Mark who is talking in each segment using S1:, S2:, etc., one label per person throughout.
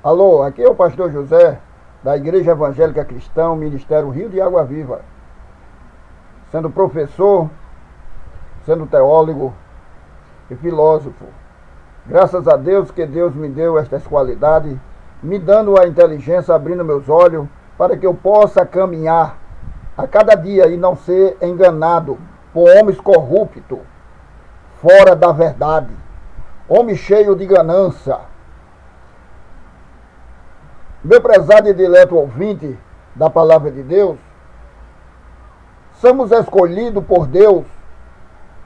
S1: Alô, aqui é o pastor José, da Igreja Evangélica Cristã, Ministério Rio de Água Viva. Sendo professor, sendo teólogo e filósofo. Graças a Deus que Deus me deu estas qualidades, me dando a inteligência, abrindo meus olhos, para que eu possa caminhar a cada dia e não ser enganado por homens corruptos, fora da verdade, homem cheio de ganância. Meu prezado e dileto ouvinte da palavra de Deus, somos escolhidos por Deus,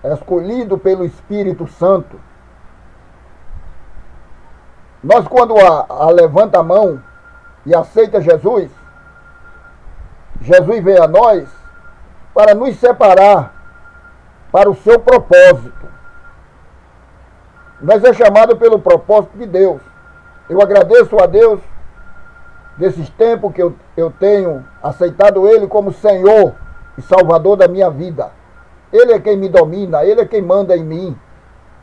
S1: escolhidos pelo Espírito Santo. Nós, quando levanta a mão e aceita Jesus, Jesus vem a nós para nos separar para o seu propósito. Nós é chamado pelo propósito de Deus. Eu agradeço a Deus desses tempos que eu tenho aceitado Ele como Senhor e Salvador da minha vida. Ele é quem me domina, Ele é quem manda em mim.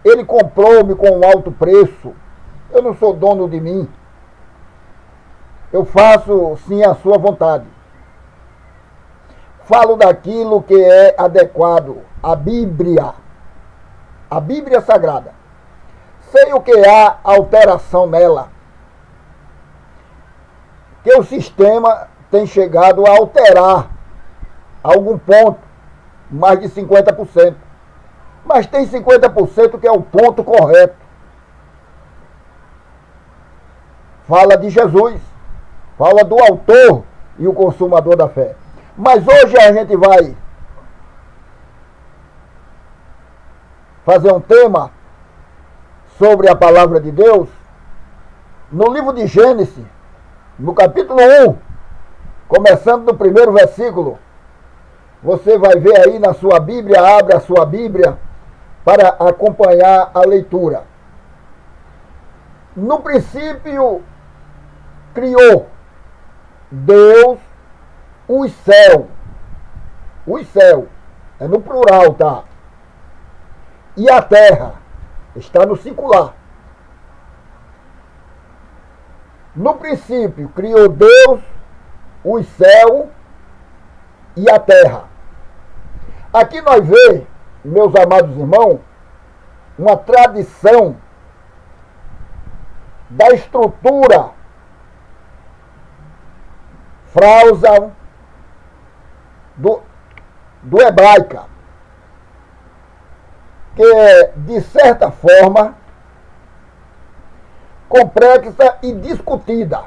S1: Ele comprou-me com um alto preço. Eu não sou dono de mim. Eu faço sim a sua vontade. Falo daquilo que é adequado, a Bíblia Sagrada. Sei o que há alteração nela, que o sistema tem chegado a alterar algum ponto, mais de 50%. Mas tem 50% que é o ponto correto. Fala de Jesus, fala do autor e o consumador da fé. Mas hoje a gente vai fazer um tema sobre a palavra de Deus no livro de Gênesis, no capítulo 1, começando do primeiro versículo. Você vai ver aí na sua Bíblia, abre a sua Bíblia para acompanhar a leitura. No princípio, criou Deus os céus, é no plural, tá? E a terra, está no singular. No princípio, criou Deus os céus e a terra. Aqui nós vemos, meus amados irmãos, uma tradição da estrutura frausa do hebraica, que é, de certa forma, complexa e discutida.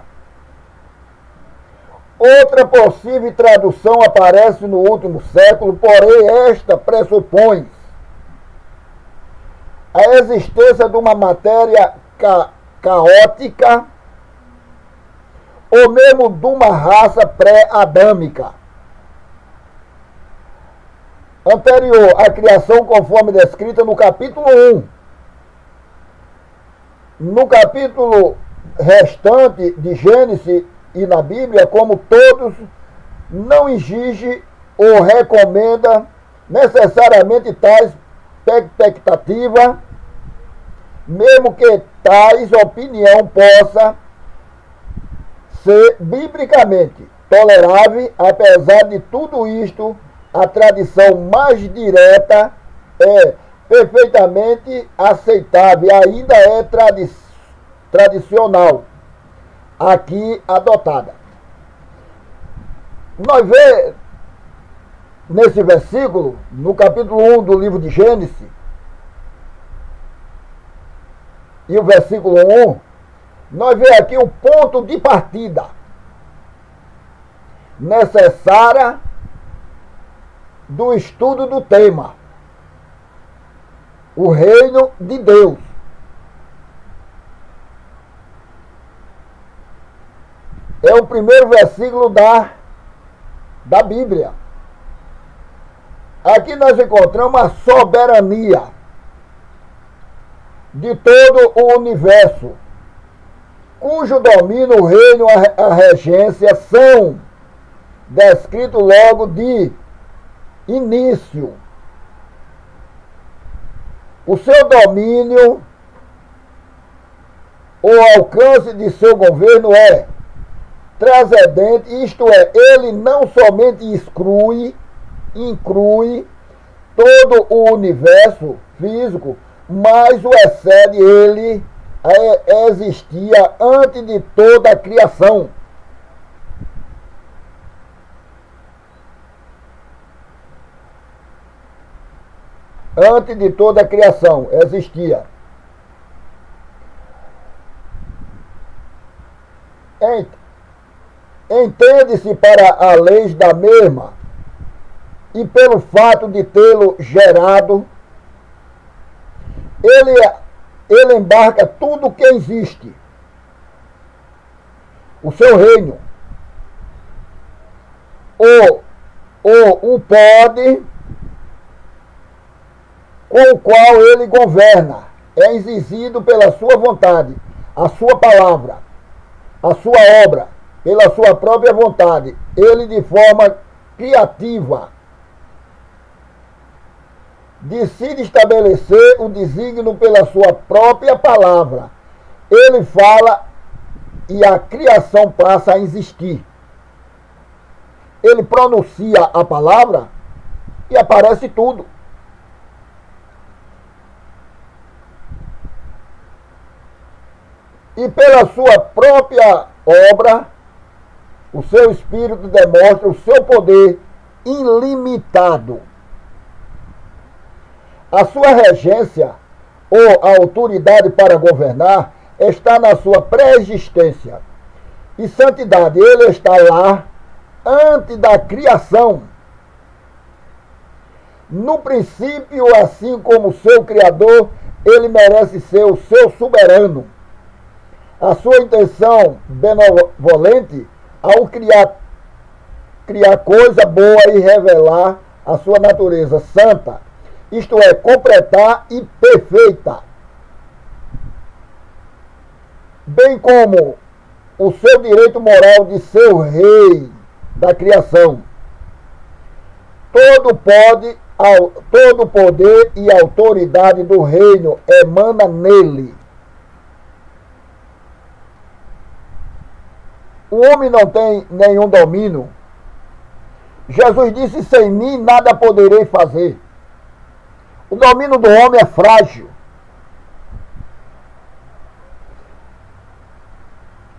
S1: Outra possível tradução aparece no último século, porém esta pressupõe a existência de uma matéria caótica ou mesmo de uma raça pré-adâmica, anterior à criação, conforme descrita no capítulo 1. No capítulo restante de Gênesis e na Bíblia, como todos, não exige ou recomenda necessariamente tais expectativas, mesmo que tais opinião possa ser biblicamente tolerável. Apesar de tudo isto, a tradição mais direta é perfeitamente aceitável e ainda é tradicional aqui adotada. Nós vemos nesse versículo, no capítulo 1 do livro de Gênesis, e o versículo 1, nós vemos aqui o ponto de partida necessária do estudo do tema, o reino de Deus. É o primeiro versículo da Bíblia. Aqui nós encontramos a soberania de todo o universo, cujo domínio, o reino, a regência são descritos logo de início. O seu domínio o alcance de seu governo é transcendente, isto é, ele não somente inclui todo o universo físico, mas o excede. Ele existia antes de toda a criação. Antes de toda a criação existia. Entende-se para a lei da mesma e pelo fato de tê-lo gerado, ele embarca tudo que existe. O seu reino. O pode, com o qual ele governa, é exigido pela sua vontade, a sua palavra, a sua obra, pela sua própria vontade. Ele, de forma criativa, decide estabelecer o desígnio pela sua própria palavra. Ele fala e a criação passa a existir. Ele pronuncia a palavra e aparece tudo. E pela sua própria obra, o seu espírito demonstra o seu poder ilimitado. A sua regência ou a autoridade para governar está na sua pré-existência. E santidade, ele está lá antes da criação. No princípio, assim como seu Criador, ele merece ser o seu soberano. A sua intenção benevolente ao criar coisa boa e revelar a sua natureza santa, isto é, completar e perfeita, bem como o seu direito moral de ser o rei da criação. Todo poder e autoridade do reino emana nele. O homem não tem nenhum domínio. Jesus disse: sem mim nada poderei fazer. O domínio do homem é frágil.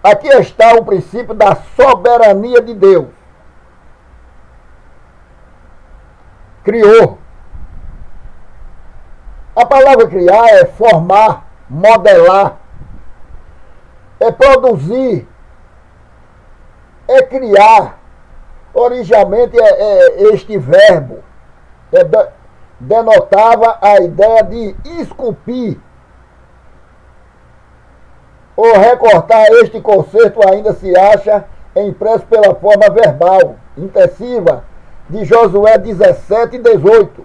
S1: Aqui está o princípio da soberania de Deus. Criou. A palavra criar é formar, modelar, é produzir, é criar. Originalmente este verbo denotava a ideia de esculpir ou recortar. Este conceito ainda se acha impresso pela forma verbal intensiva de Josué 17 e 18,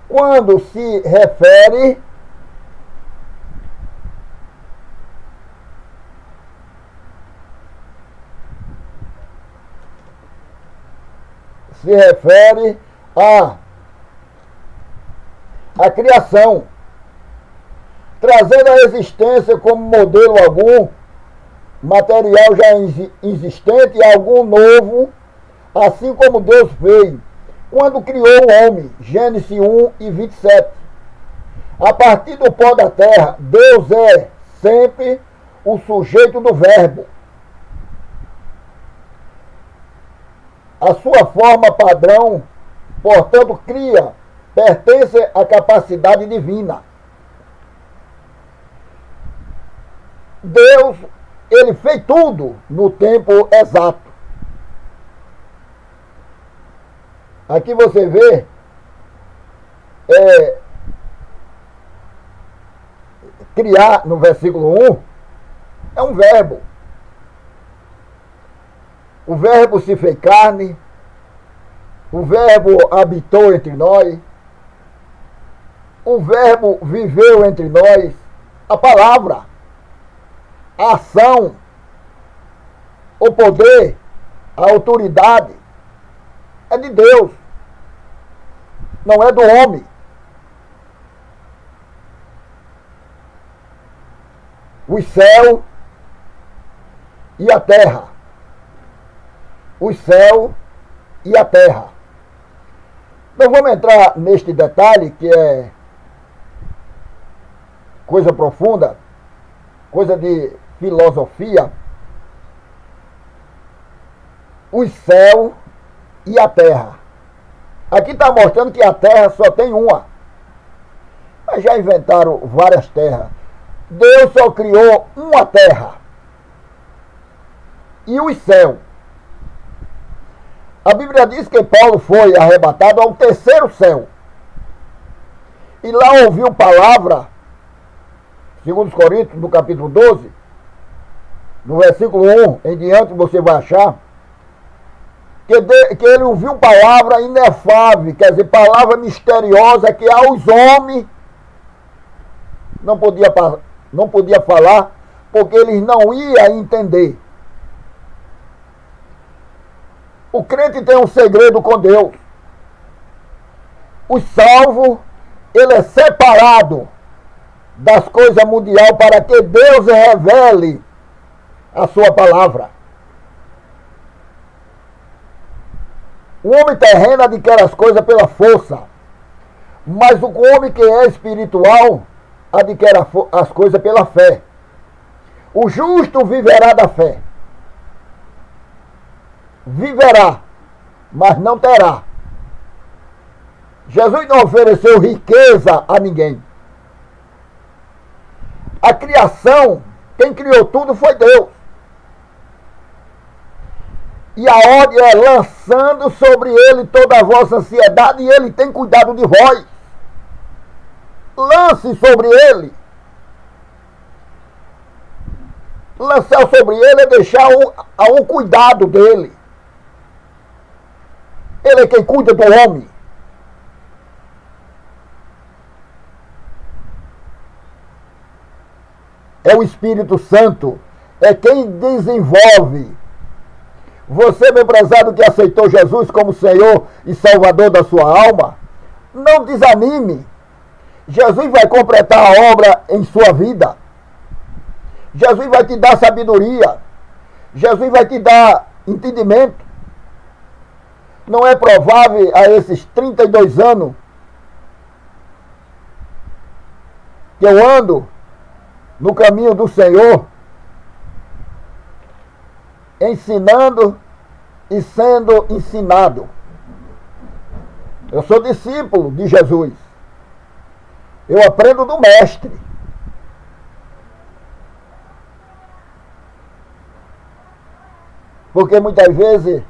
S1: quando se refere à criação, trazendo a existência como modelo algum material já existente e algum novo, assim como Deus fez quando criou o homem. Gênesis 1 e 27. A partir do pó da terra, Deus é sempre o sujeito do verbo. A sua forma padrão, portanto, pertence à capacidade divina. Deus, ele fez tudo no tempo exato. Aqui você vê criar no versículo 1 é um verbo. O verbo se fez carne, o verbo habitou entre nós, o verbo viveu entre nós. A palavra, a ação, o poder, a autoridade é de Deus, não é do homem. os céus e a terra. Os céus e a terra. Não vamos entrar neste detalhe que é coisa profunda, coisa de filosofia. Os céus e a terra. Aqui está mostrando que a terra só tem uma. Mas já inventaram várias terras. Deus só criou uma terra. E os céus. A Bíblia diz que Paulo foi arrebatado ao terceiro céu. E lá ouviu palavra, segundo os Coríntios, no capítulo 12, no versículo 1 em diante, você vai achar, que ele ouviu palavra inefável, quer dizer, palavra misteriosa que aos homens não podia falar, porque eles não iam entender. O crente tem um segredo com Deus. O salvo, ele é separado das coisas mundiais para que Deus revele a sua palavra. O homem terreno adquire as coisas pela força, mas o homem que é espiritual adquire as coisas pela fé. O justo viverá da fé. Viverá, mas não terá. Jesus não ofereceu riqueza a ninguém. A criação, quem criou tudo foi Deus. E a ordem é lançando sobre ele toda a vossa ansiedade, e ele tem cuidado de vós. Lance sobre ele. Lançar sobre ele é deixar ao cuidado dele. Ele é quem cuida do homem. É o Espírito Santo. É quem desenvolve. Você, meu prezado, que aceitou Jesus como Senhor e Salvador da sua alma, não desanime. Jesus vai completar a obra em sua vida. Jesus vai te dar sabedoria. Jesus vai te dar entendimento. Não é provável a esses 32 anos que eu ando no caminho do Senhor, ensinando e sendo ensinado. Eu sou discípulo de Jesus. Eu aprendo do Mestre. Porque muitas vezes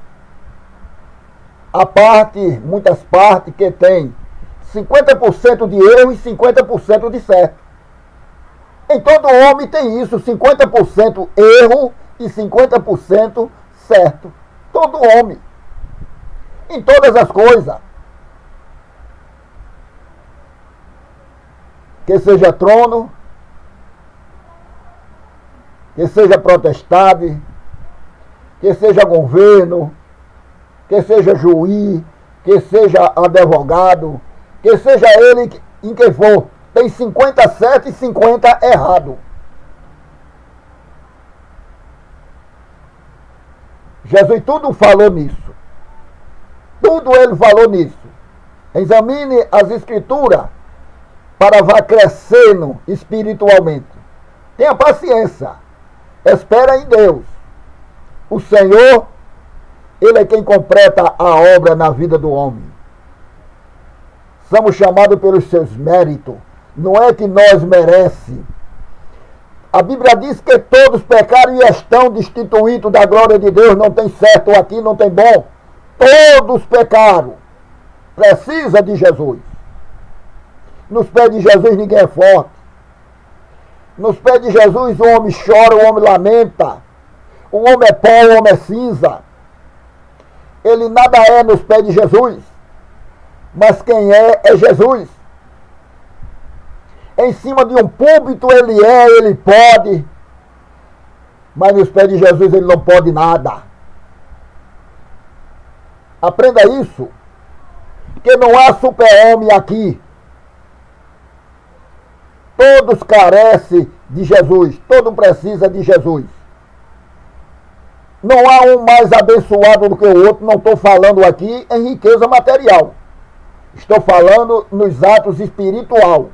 S1: muitas partes que tem 50% de erro e 50% de certo. Em todo homem tem isso, 50% erro e 50% certo. Todo homem. Em todas as coisas. Que seja trono, que seja potestade, que seja governo, que seja juiz, que seja advogado, que seja ele em quem for, tem 50 certo e 50 errado. Jesus tudo falou nisso. Tudo ele falou nisso. Examine as escrituras para vá crescendo espiritualmente. Tenha paciência. Espera em Deus. O Senhor, ele é quem completa a obra na vida do homem. Somos chamados pelos seus méritos. Não é que nós merecemos. A Bíblia diz que todos pecaram e estão destituídos da glória de Deus. Não tem certo aqui, não tem bom. Todos pecaram. Precisa de Jesus. Nos pés de Jesus ninguém é forte. Nos pés de Jesus o homem chora, o homem lamenta. O homem é pó, o homem é cinza. Ele nada é nos pés de Jesus. Mas quem é Jesus. Em cima de um púlpito ele pode. Mas nos pés de Jesus ele não pode nada. Aprenda isso. Que não há super-homem aqui. Todos carecem de Jesus, todo precisa de Jesus. Não há um mais abençoado do que o outro, não estou falando aqui em riqueza material. Estou falando nos atos espirituais.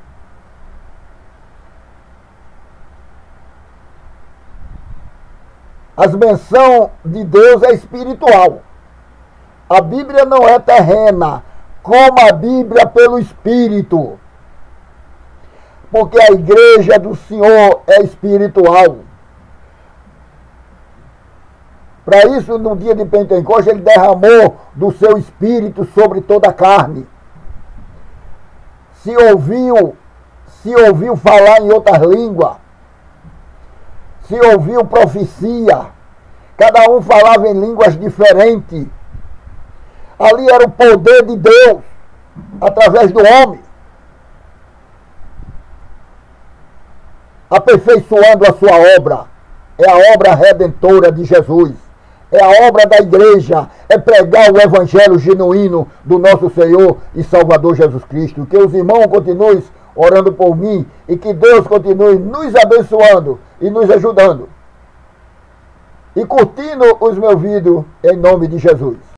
S1: As bênçãos de Deus é espiritual. A Bíblia não é terrena, como a Bíblia pelo Espírito. Porque a igreja do Senhor é espiritual. Para isso, no dia de Pentecostes, ele derramou do seu Espírito sobre toda a carne. Se ouviu falar em outras línguas, se ouviu profecia, cada um falava em línguas diferentes. Ali era o poder de Deus, através do homem, aperfeiçoando a sua obra. É a obra redentora de Jesus. É a obra da igreja, é pregar o evangelho genuíno do nosso Senhor e Salvador Jesus Cristo. Que os irmãos continuem orando por mim e que Deus continue nos abençoando e nos ajudando. E curtindo os meus vídeos em nome de Jesus.